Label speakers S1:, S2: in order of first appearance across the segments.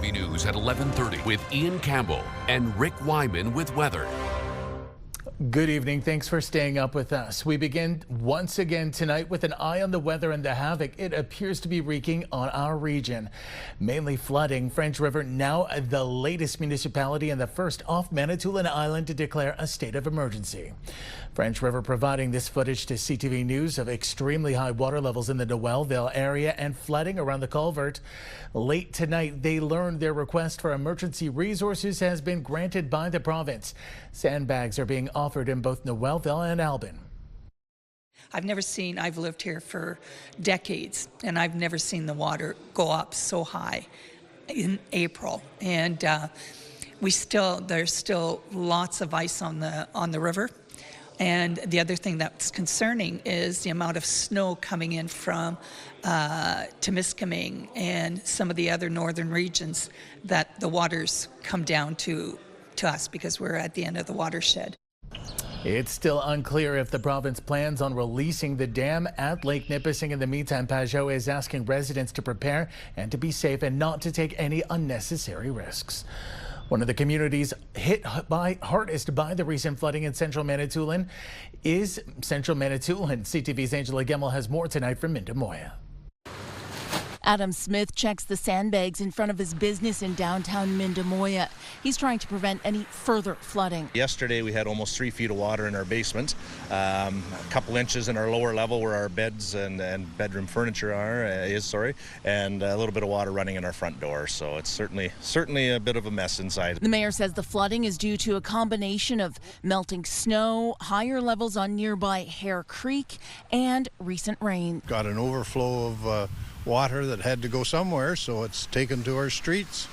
S1: CTV News at 11:30 with Ian Campbell and Rick Wyman with weather.
S2: Good evening. Thanks for staying up with us. We begin once again tonight with an eye on the weather and the havoc it appears to be wreaking on our region. Mainly flooding. French River now the latest municipality and the first off Manitoulin Island to declare a state of emergency. French River providing this footage to CTV News of extremely high water levels in the Noelville area and flooding around the culvert. Late tonight, they learned their request for emergency resources has been granted by the province. Sandbags are being offered in both Noelville and Albin.
S3: I've lived here for decades, and I've never seen the water go up so high in April. And there's still lots of ice on the river. And the other thing that's concerning is the amount of snow coming in from Timmins and some of the other northern regions that the waters come down to us because we're at the end of the watershed.
S2: It's still unclear if the province plans on releasing the dam at Lake Nipissing. In the meantime, Pajot is asking residents to prepare and to be safe and not to take any unnecessary risks. One of the communities hit hardest by the recent flooding in central Manitoulin is Central Manitoulin. CTV's Angela Gemmell has more tonight from Mindamoya.
S4: Adam Smith checks the sandbags in front of his business in downtown Mindamoya. He's trying to prevent any further flooding.
S5: Yesterday we had almost 3 feet of water in our basement, a couple inches in our lower level where our beds and bedroom furniture is, and a little bit of water running in our front door. So it's certainly a bit of a mess inside. The mayor
S4: says the flooding is due to a combination of melting snow, higher levels on nearby Hare Creek, and recent rain.
S6: Got an overflow of water that had to go somewhere, so it's taken to our streets.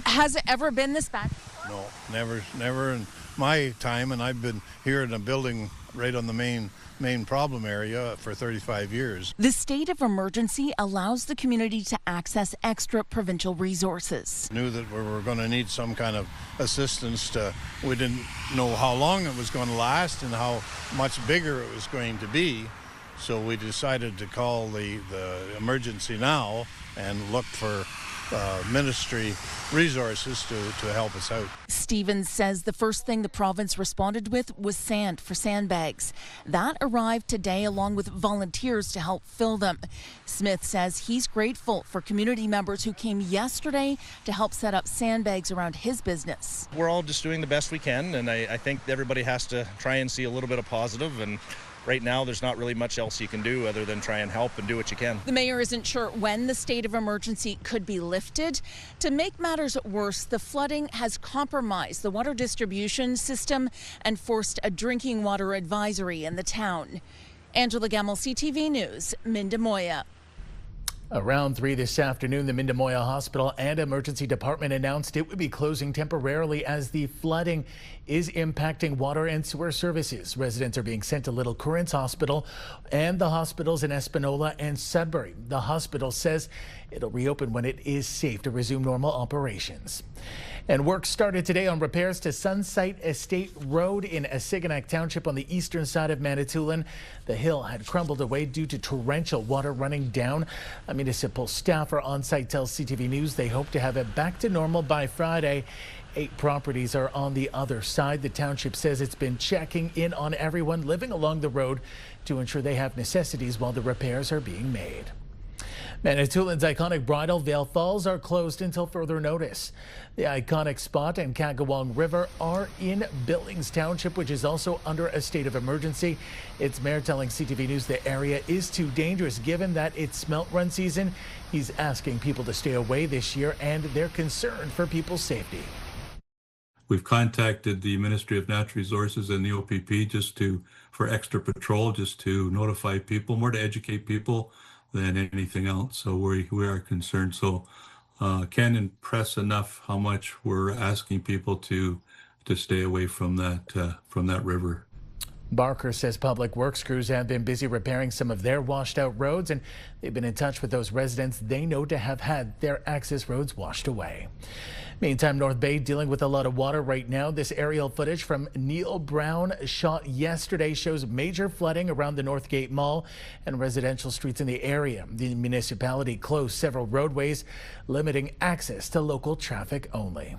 S4: Has it ever been this bad?
S6: No, never in my time, and I've been here in a building right on the main problem area for 35 years.
S4: The state of emergency allows the community to access extra provincial resources.
S6: Knew that we were going to need some kind of assistance. We didn't know how long it was going to last and how much bigger it was going to be. So we decided to call the emergency now and look for ministry resources to help us out.
S4: Stevens says the first thing the province responded with was sand for sandbags. That arrived today along with volunteers to help fill them. Smith says he's grateful for community members who came yesterday to help set up sandbags around his business.
S5: We're all just doing the best we can, and I think everybody has to try and see a little bit of positive, and right now, there's not really much else you can do other than try and help and do what you can.
S4: The mayor isn't sure when the state of emergency could be lifted. To make matters worse, the flooding has compromised the water distribution system and forced a drinking water advisory in the town. Angela Gemmell, CTV News, Mindamoya.
S2: Around 3 this afternoon, the Mindamoya Hospital and Emergency Department announced it would be closing temporarily as the flooding is impacting water and sewer services. Residents are being sent to Little Currents Hospital and the hospitals in Espanola and Sudbury. The hospital says it'll reopen when it is safe to resume normal operations. And work started today on repairs to Sunsight Estate Road in Asiganak Township on the eastern side of Manitoulin. The hill had crumbled away due to torrential water running down. A municipal staffer on site tells CTV News they hope to have it back to normal by Friday. 8 properties are on the other side. The township says it's been checking in on everyone living along the road to ensure they have necessities while the repairs are being made. Manitoulin's iconic bridal Vale Falls are closed until further notice. The iconic spot and Kagawong River are in Billings Township, which is also under a state of emergency. Its mayor telling CTV News the area is too dangerous given that it's smelt run season. He's asking people to stay away this year and they're concerned for people's safety.
S7: We've contacted the Ministry of Natural Resources and the OPP for extra patrol, just to notify people, more to educate people than anything else. So we are concerned. So can't impress enough how much we're asking people to stay away from that river.
S2: Barker says public works crews have been busy repairing some of their washed out roads, and they've been in touch with those residents they know to have had their access roads washed away. Meantime, North Bay dealing with a lot of water right now. This aerial footage from Neil Brown shot yesterday shows major flooding around the Northgate Mall and residential streets in the area. The municipality closed several roadways, limiting access to local traffic only.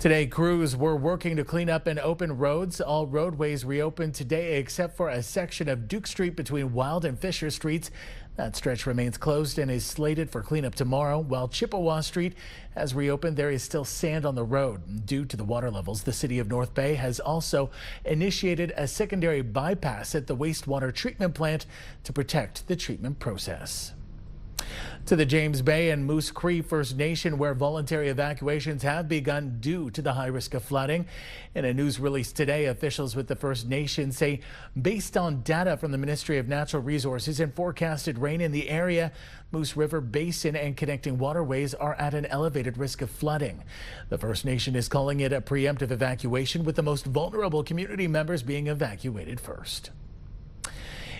S2: Today, crews were working to clean up and open roads. All roadways reopened today except for a section of Duke Street between Wild and Fisher Streets. That stretch remains closed and is slated for cleanup tomorrow. While Chippewa Street has reopened, there is still sand on the road. Due to the water levels, the city of North Bay has also initiated a secondary bypass at the wastewater treatment plant to protect the treatment process. To the James Bay and Moose Cree First Nation, where voluntary evacuations have begun due to the high risk of flooding. In a news release today, officials with the First Nation say, based on data from the Ministry of Natural Resources and forecasted rain in the area, Moose River Basin and connecting waterways are at an elevated risk of flooding. The First Nation is calling it a preemptive evacuation, with the most vulnerable community members being evacuated first.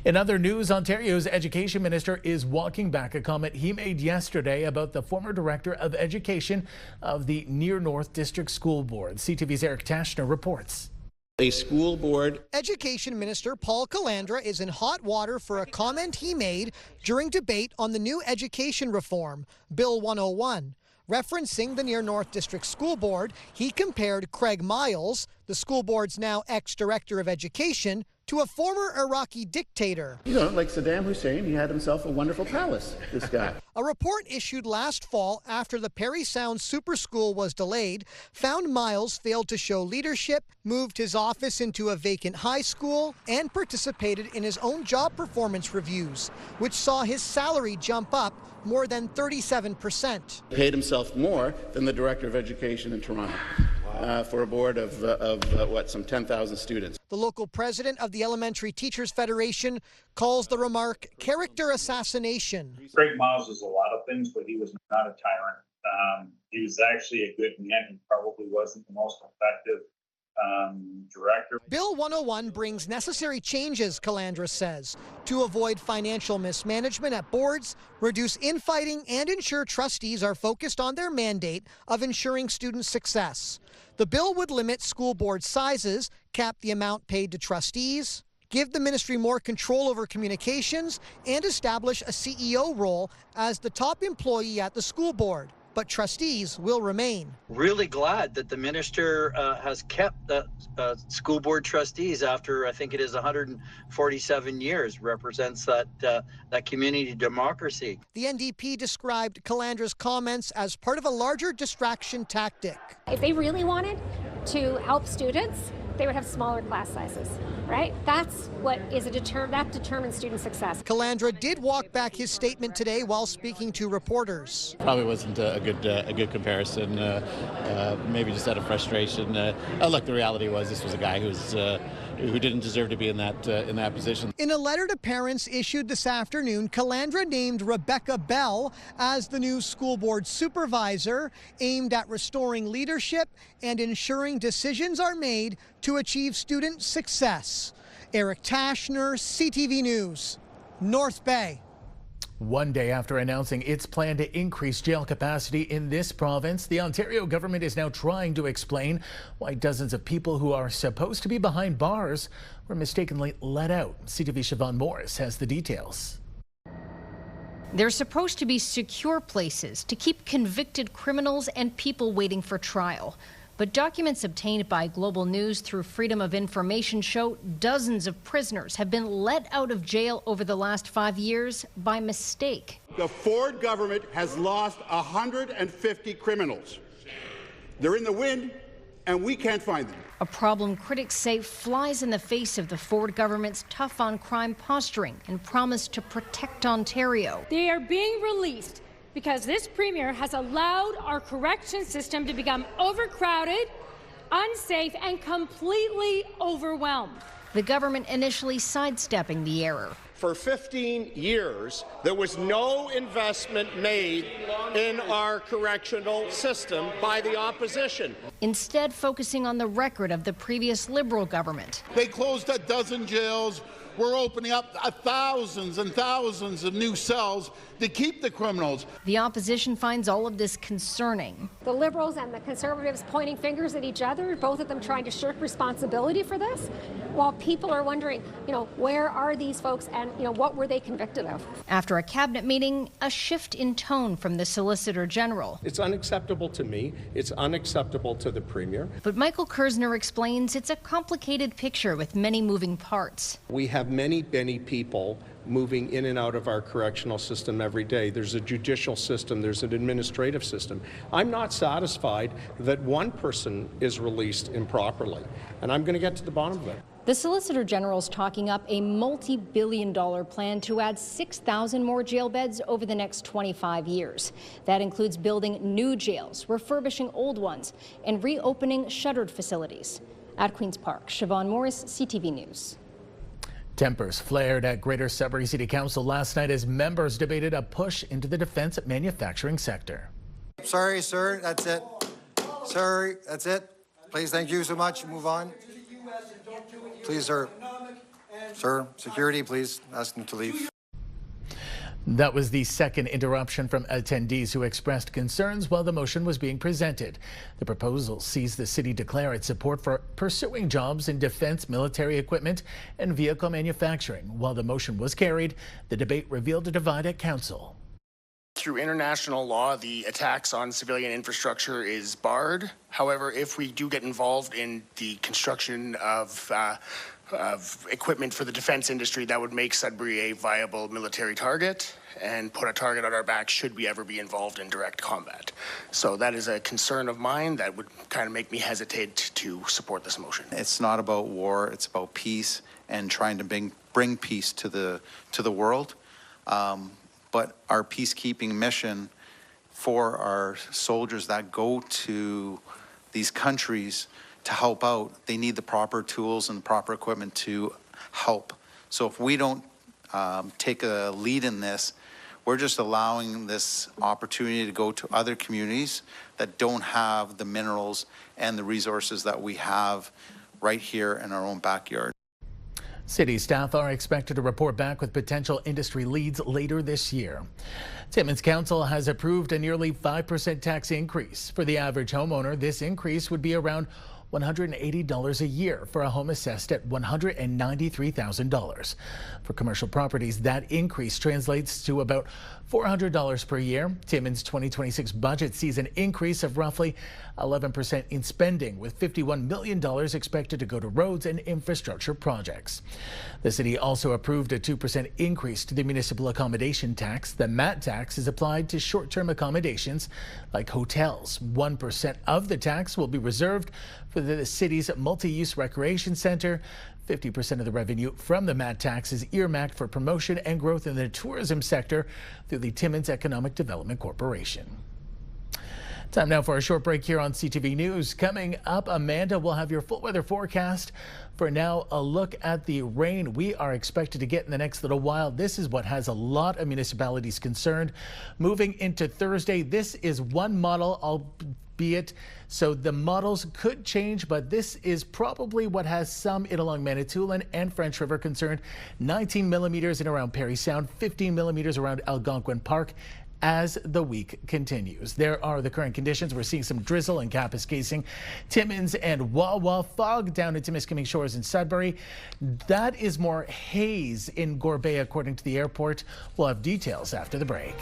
S2: In other news, Ontario's education minister is walking back a comment he made yesterday about the former director of education of the Near North District School Board. CTV's Eric Tashner reports.
S8: A school board.
S9: Education Minister Paul Calandra is in hot water for a comment he made during debate on the new education reform, Bill 101. Referencing the Near North District School Board, he compared Craig Miles, the school board's now ex-director of education, to a former Iraqi dictator.
S8: You know, like Saddam Hussein, he had himself a wonderful palace, this guy.
S9: A report issued last fall after the Parry Sound Super School was delayed found Miles failed to show leadership, moved his office into a vacant high school, and participated in his own job performance reviews, which saw his salary jump up more than 37%.
S8: Paid himself more than the director of education in Toronto. For a board of some 10,000 students.
S9: The local president of the Elementary Teachers Federation calls the remark character assassination.
S10: Craig Miles is a lot of things, but he was not a tyrant. He was actually a good man. He probably wasn't the most effective director.
S9: Bill 101 brings necessary changes, Calandra says, to avoid financial mismanagement at boards, reduce infighting, and ensure trustees are focused on their mandate of ensuring student success. The bill would limit school board sizes, cap the amount paid to trustees, give the ministry more control over communications, and establish a CEO role as the top employee at the school board. But trustees will remain.
S11: Really glad that the minister has kept the school board trustees after, I think it is 147 years, represents that community democracy.
S9: The NDP described Calandra's comments as part of a larger distraction tactic.
S12: If they really wanted to help students, they would have smaller class sizes, right? That's what is that determines student success.
S9: Calandra did walk back his statement today while speaking to reporters.
S13: Probably wasn't a good comparison. Maybe just out of frustration. Look, the reality was this was a guy who didn't deserve to be in that position.
S9: In a letter to parents issued this afternoon, Calandra named Rebecca Bell as the new school board supervisor, aimed at restoring leadership and ensuring decisions are made to achieve student success. Eric Tashner, CTV News, North Bay.
S2: One day after announcing its plan to increase jail capacity in this province, the Ontario government is now trying to explain why dozens of people who are supposed to be behind bars were mistakenly let out. CTV's Siobhan Morris has the details.
S14: They're supposed to be secure places to keep convicted criminals and people waiting for trial. But documents obtained by Global News through Freedom of Information show dozens of prisoners have been let out of jail over the last 5 years by mistake.
S15: The Ford government has lost 150 criminals. They're in the wind, and we can't find them.
S14: A problem critics say flies in the face of the Ford government's tough-on-crime posturing and promise to protect Ontario.
S16: They are being released because this premier has allowed our correction system to become overcrowded, unsafe, and completely overwhelmed.
S14: the government initially sidestepping the error.
S17: For 15 years, there was no investment made in our correctional system by the opposition.
S14: Instead, focusing on the record of the previous Liberal government.
S18: They closed a dozen jails. We're opening up thousands and thousands of new cells to keep the criminals.
S14: The opposition finds all of this concerning.
S12: The Liberals and the Conservatives pointing fingers at each other, both of them trying to shirk responsibility for this, while people are wondering, where are these folks and, what were they convicted of?
S14: After a cabinet meeting, a shift in tone from the Solicitor General.
S17: It's unacceptable to me. It's unacceptable to the Premier.
S14: But Michael Kersner explains it's a complicated picture with many moving parts.
S17: We have many people moving in and out of our correctional system every day. There's a judicial system, there's an administrative system. I'm not satisfied that one person is released improperly, and I'm going to get to the bottom of it.
S14: The Solicitor General's talking up a multi-billion-dollar plan to add 6,000 more jail beds over the next 25 years. That includes building new jails, refurbishing old ones, and reopening shuttered facilities. At Queen's Park, Siobhan Morris, CTV News.
S2: Tempers flared at Greater Sudbury City Council last night as members debated a push into the defense manufacturing sector.
S19: Sorry, sir, that's it. Sorry, that's it. Please, thank you so much. Move on. Please, sir. Sir, security, please ask them to leave.
S2: That was the second interruption from attendees who expressed concerns while the motion was being presented. The proposal sees the city declare its support for pursuing jobs in defense, military equipment, and vehicle manufacturing. While the motion was carried, the debate revealed a divide at council.
S20: Through international law, the attacks on civilian infrastructure is barred. However, if we do get involved in the construction of equipment for the defense industry, that would make Sudbury a viable military target and put a target on our back should we ever be involved in direct combat. So that is a concern of mine that would kind of make me hesitate to support this motion.
S21: It's not about war, it's about peace and trying to bring peace to the world. But our peacekeeping mission for our soldiers that go to these countries to help out, they need the proper tools and proper equipment to help. So if we don't take a lead in this, we're just allowing this opportunity to go to other communities that don't have the minerals and the resources that we have right here in our own backyard.
S2: City staff are expected to report back with potential industry leads later this year. Timmins Council has approved a nearly 5% tax increase. For the average homeowner, this increase would be around $180 a year for a home assessed at $193,000. For commercial properties, that increase translates to about $400 per year. Timmins' 2026 budget sees an increase of roughly 11% in spending, with $51 million expected to go to roads and infrastructure projects. The city also approved a 2% increase to the municipal accommodation tax. The MAT tax is applied to short-term accommodations like hotels. 1% of the tax will be reserved for the city's multi-use recreation center. 50% of the revenue from the MAT tax is earmarked for promotion and growth in the tourism sector through the Timmins Economic Development Corporation. Time now for a short break here on CTV News. Coming up, Amanda will have your full weather forecast. For now, a look at the rain we are expected to get in the next little while. This is what has a lot of municipalities concerned. Moving into Thursday, this is one model, albeit so the models could change, but this is probably what has some in along Manitoulin and French River concerned. 19 millimeters in around Parry Sound, 15 millimeters around Algonquin Park. As the week continues, there are the current conditions. We're seeing some drizzle in Kapuskasing, Timmins and Wawa, fog down at Timiskaming Shores in Sudbury. That is more haze in Gorbea, according to the airport. We'll have details after the break.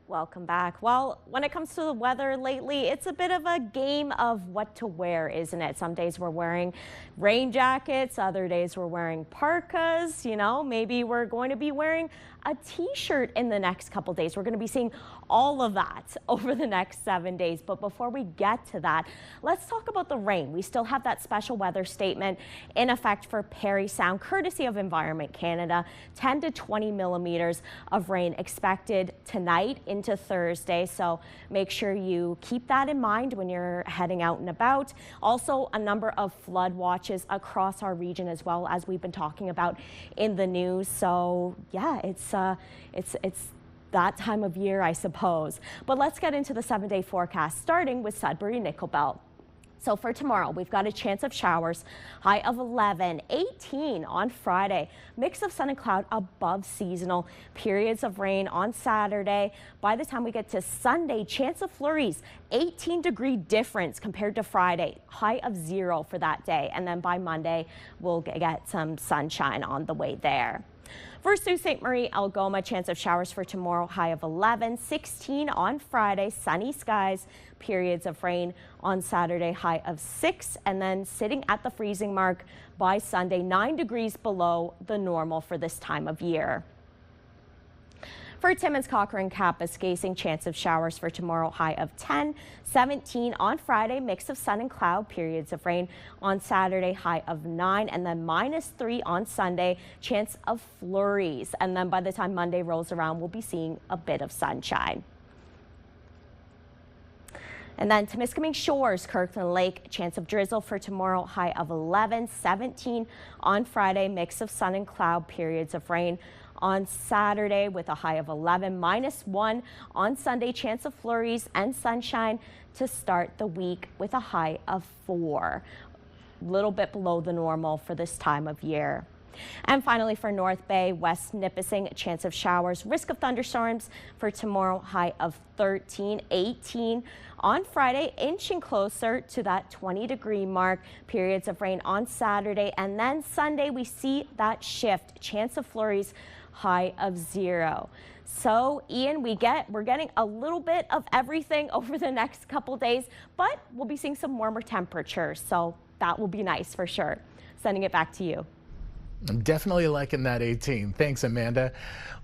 S22: Welcome back. Well, when it comes to the weather lately, it's a bit of a game of what to wear, isn't it? Some days we're wearing rain jackets, other days we're wearing parkas, maybe we're going to be wearing a t-shirt in the next couple days. We're going to be seeing all of that over the next 7 days. But before we get to that, let's talk about the rain. We still have that special weather statement in effect for Parry Sound, courtesy of Environment Canada. 10 to 20 millimeters of rain expected tonight in into Thursday, so make sure you keep that in mind when you're heading out and about. Also, a number of flood watches across our region as well, as we've been talking about in the news. So yeah, it's that time of year, I suppose. But let's get into the 7-day forecast, starting with Sudbury Nickel Belt. So for tomorrow, we've got a chance of showers, high of 11, 18 on Friday, mix of sun and cloud above seasonal, periods of rain on Saturday. By the time we get to Sunday, chance of flurries, 18-degree difference compared to Friday, high of 0 for that day. And then by Monday, we'll get some sunshine on the way there. For Sault Ste. Marie, Algoma, chance of showers for tomorrow, high of 11, 16 on Friday, sunny skies, periods of rain on Saturday, high of 6, and then sitting at the freezing mark by Sunday, 9 degrees below the normal for this time of year. For Timmins, Cochrane, Kapuskasing, chance of showers for tomorrow, high of 10, 17 on Friday, mix of sun and cloud, periods of rain on Saturday, high of 9, and then -3 on Sunday, chance of flurries. And then by the time Monday rolls around, we'll be seeing a bit of sunshine. And then Temiskaming Shores, Kirkland Lake, chance of drizzle for tomorrow, high of 11, 17 on Friday, mix of sun and cloud, periods of rain on Saturday with a high of 11, -1 on Sunday, chance of flurries and sunshine to start the week with a high of 4. A little bit below the normal for this time of year. And finally, for North Bay, West Nipissing, chance of showers, risk of thunderstorms for tomorrow, high of 13, 18 on Friday, inching closer to that 20-degree mark, periods of rain on Saturday, and then Sunday we see that shift, chance of flurries, high of 0. So Ian, we're getting a little bit of everything over the next couple days, but we'll be seeing some warmer temperatures, so that will be nice for sure. Sending it back to you.
S2: I'm definitely liking that 18. Thanks, Amanda.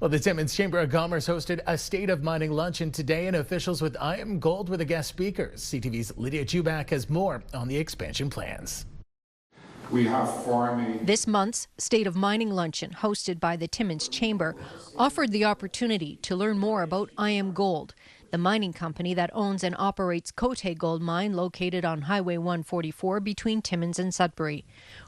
S2: Well, the Timmins Chamber of Commerce hosted a State of Mining luncheon today, and officials with IAMGOLD were the guest speakers. CTV's Lydia Chubak has more on the expansion plans.
S1: This month's State of Mining luncheon, hosted by the Timmins Chamber, offered the opportunity to learn more about IAMGOLD, the mining company that owns and operates Côté Gold Mine located on Highway 144 between Timmins and Sudbury.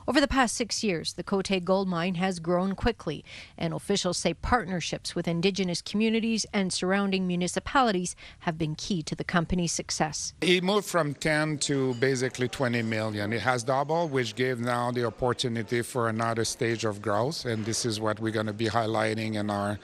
S1: Over the past 6 years, the Côté Gold Mine has grown quickly, and officials say partnerships with Indigenous communities and surrounding municipalities have been key to the company's success.
S3: It moved from 10 to basically 20 million. It has doubled, which gave now the opportunity for another stage of growth, and this is what we're going to be highlighting in our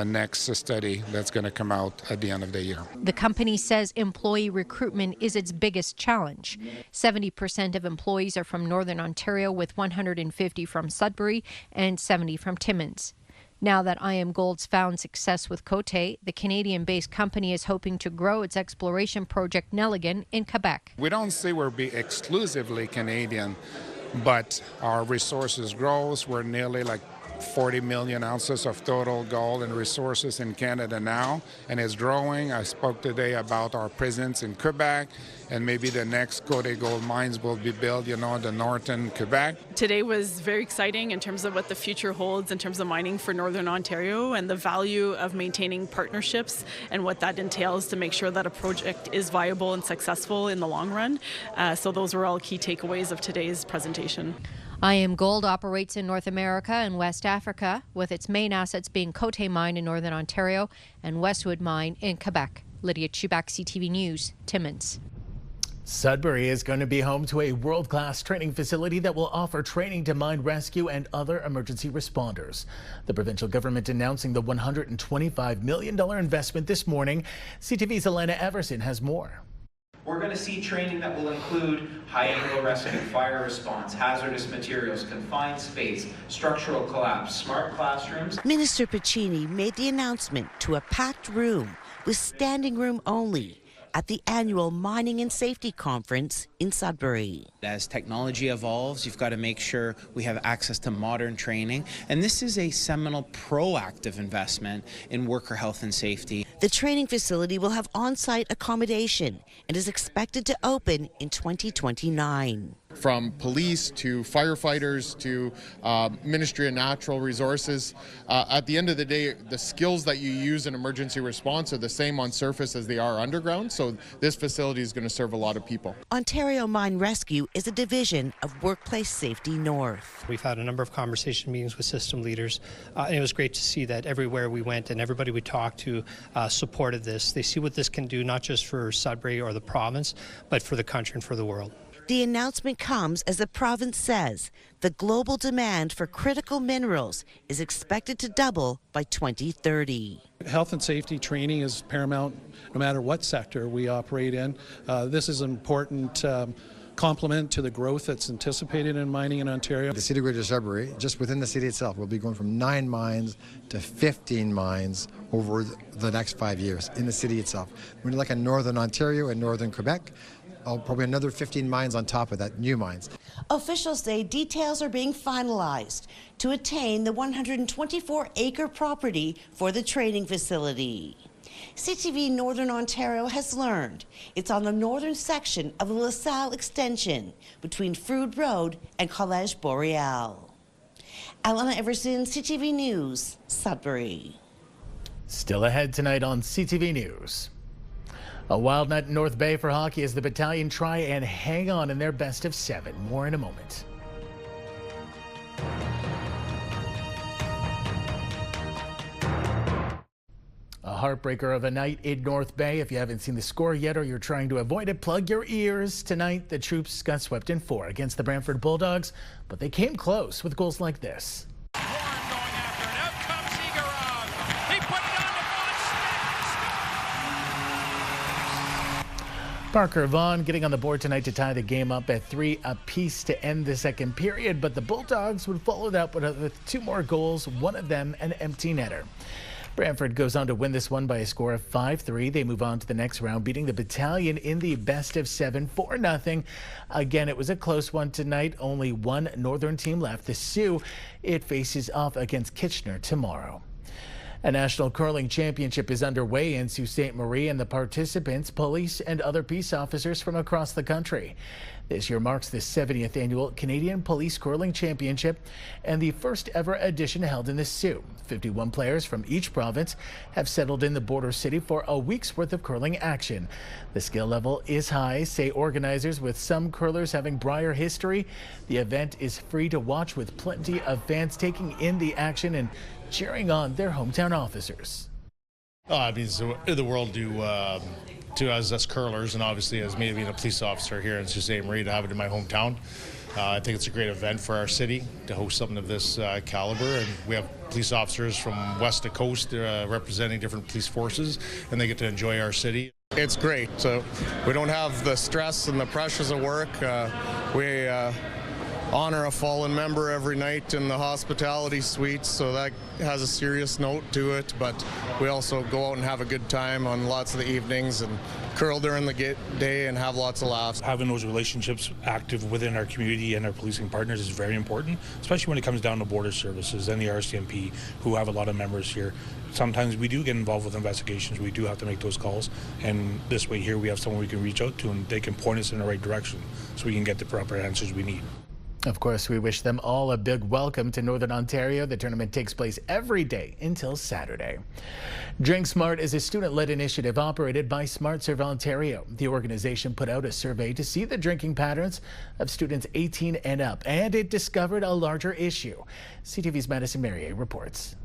S3: next study that's going to come out at the end of the year.
S1: The company says employee recruitment is its biggest challenge. 70% of employees are from Northern Ontario, with 150 from Sudbury and 70 from Timmins. Now that IAMGOLD's found success with Côté, the Canadian-based company is hoping to grow its exploration project Nelligan in Quebec.
S3: We don't say we'll be exclusively Canadian, but our resources grows. We're nearly like 40 million ounces of total gold and resources in Canada now, and it's growing. I spoke today about our presence in Quebec, and maybe the next Côté Gold mines will be built, the northern Quebec.
S23: Today was very exciting in terms of what the future holds in terms of mining for Northern Ontario and the value of maintaining partnerships and what that entails to make sure that a project is viable and successful in the long run. So those were all key takeaways of today's presentation.
S1: IAMGOLD operates in North America and West Africa, with its main assets being Côté Mine in Northern Ontario and Westwood Mine in Quebec. Lydia Chubak, CTV News, Timmins.
S2: Sudbury is going to be home to a world-class training facility that will offer training to mine rescue and other emergency responders. The provincial government announcing the $125 million investment this morning. CTV's Elena Everson has more.
S24: We're going to see training that will include high-angle rescue, fire response, hazardous materials, confined space, structural collapse, smart classrooms.
S25: Minister Piccini made the announcement to a packed room with standing room only at the annual Mining and Safety Conference in Sudbury.
S4: As technology evolves, you've got to make sure we have access to modern training. And this is a seminal proactive investment in worker health and safety.
S25: The training facility will have on-site accommodation and is expected to open in 2029.
S5: From police to firefighters to Ministry of Natural Resources. At the end of the day, the skills that you use in emergency response are the same on surface as they are underground, so this facility is going to serve a lot of people.
S25: Ontario Mine Rescue is a division of Workplace Safety North.
S6: We've had a number of conversation meetings with system leaders, and it was great to see that everywhere we went and everybody we talked to supported this. They see what this can do, not just for Sudbury or the province, but for the country and for the world.
S25: The announcement comes as the province says the global demand for critical minerals is expected to double by 2030.
S7: Health and safety training is paramount no matter what sector we operate in. This is an important complement to the growth that's anticipated in mining in Ontario.
S8: The City of Greater Sudbury, just within the city itself, will be going from 9 mines to 15 mines over the next 5 years in the city itself. We're like in Northern Ontario and Northern Quebec. Probably another 15 mines on top of that, new mines.
S25: Officials say details are being finalized to attain the 124-acre property for the training facility. CTV Northern Ontario has learned it's on the northern section of the LaSalle extension between Froude Road and Collège Boreal. Alana Everson, CTV News, Sudbury.
S2: Still ahead tonight on CTV News. A wild night in North Bay for hockey as the Battalion try and hang on in their best of 7. More in a moment. A heartbreaker of a night in North Bay. If you haven't seen the score yet or you're trying to avoid it, plug your ears. Tonight, the troops got swept in 4 against the Brantford Bulldogs, but they came close with goals like this. Parker Vaughan getting on the board tonight to tie the game up at 3 apiece to end the second period, but the Bulldogs would follow that with 2 more goals, one of them an empty netter. Brantford goes on to win this one by a score of 5-3. They move on to the next round, beating the Battalion in the best of 7 4-0. Again, it was a close one tonight. Only one Northern team left. The Sioux, it faces off against Kitchener tomorrow. A national curling championship is underway in Sault Ste. Marie, and the participants, police and other peace officers from across the country. This year marks the 70th annual Canadian Police Curling Championship and the first ever edition held in the Sioux. 51 players from each province have settled in the border city for a week's worth of curling action. The skill level is high, say organizers, with some curlers having prior history. The event is free to watch with plenty of fans taking in the action and cheering on their hometown officers.
S26: It means the world to us curlers, and obviously as me being a police officer here in Sault Ste. Marie, to have it in my hometown. I think it's a great event for our city to host something of this caliber, and we have police officers from west to coast representing different police forces, and they get to enjoy our city.
S27: It's great. So we don't have the stress and the pressures of work. We honor a fallen member every night in the hospitality suite, so that has a serious note to it, but we also go out and have a good time on lots of the evenings and curl during the day and have lots of laughs.
S28: Having those relationships active within our community and our policing partners is very important, especially when it comes down to border services and the RCMP, who have a lot of members here. Sometimes we do get involved with investigations. We do have to make those calls, and this way here we have someone we can reach out to and they can point us in the right direction so we can get the proper answers we need.
S2: Of course, we wish them all a big welcome to Northern Ontario. The tournament takes place every day until Saturday. Drink Smart is a student-led initiative operated by Smart Serve Ontario. The organization put out a survey to see the drinking patterns of students 18 and up, and it discovered a larger issue. CTV's Madison Merrier reports.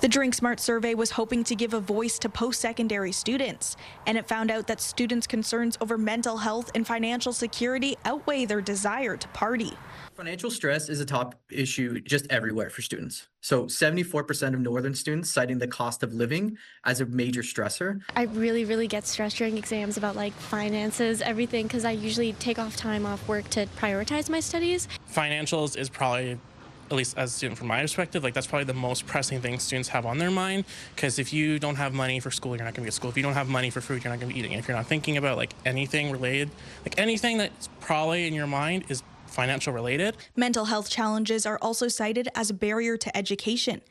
S29: The Drink Smart survey was hoping to give a voice to post-secondary students, and it found out that students' concerns over mental health and financial security outweigh their desire to party.
S30: Financial stress is a top issue just everywhere for students. So 74% of Northern students citing the cost of living as a major stressor.
S31: I really get stressed during exams about like finances, everything, because I usually take time off work to prioritize my studies.
S32: Financials is probably
S9: at least as a student from my perspective, like that's probably the most pressing thing students have on their mind, because if you don't have money for school, you're not going to be at school. If you don't have money for food, you're not going to be eating. And if you're not thinking about like anything related, like anything that's probably in your mind is financial related.
S29: Mental health challenges are also cited as a barrier to education.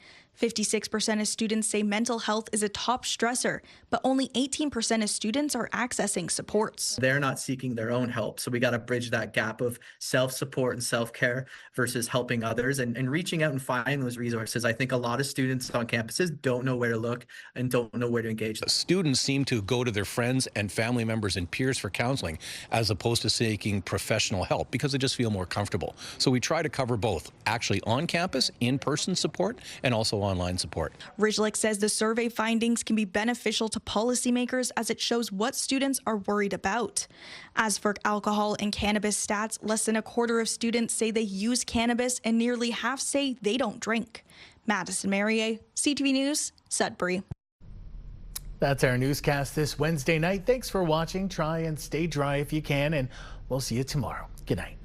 S29: 56% of students say mental health is a top stressor, but only 18% of students are accessing supports.
S30: They're not seeking their own help, so we got to bridge that gap of self-support and self-care versus helping others and reaching out and finding those resources. I think a lot of students on campuses don't know where to look and don't know where to engage.
S10: Students seem to go to their friends and family members and peers for counseling as opposed to seeking professional help because they just feel more comfortable. So we try to cover both, actually on campus, in-person support, and also online support.
S29: Rijlik says the survey findings can be beneficial to policymakers as it shows what students are worried about. As for alcohol and cannabis stats, less than a quarter of students say they use cannabis and nearly half say they don't drink. Madison Merrier, CTV News, Sudbury.
S2: That's our newscast this Wednesday night. Thanks for watching. Try and stay dry if you can, and we'll see you tomorrow. Good night.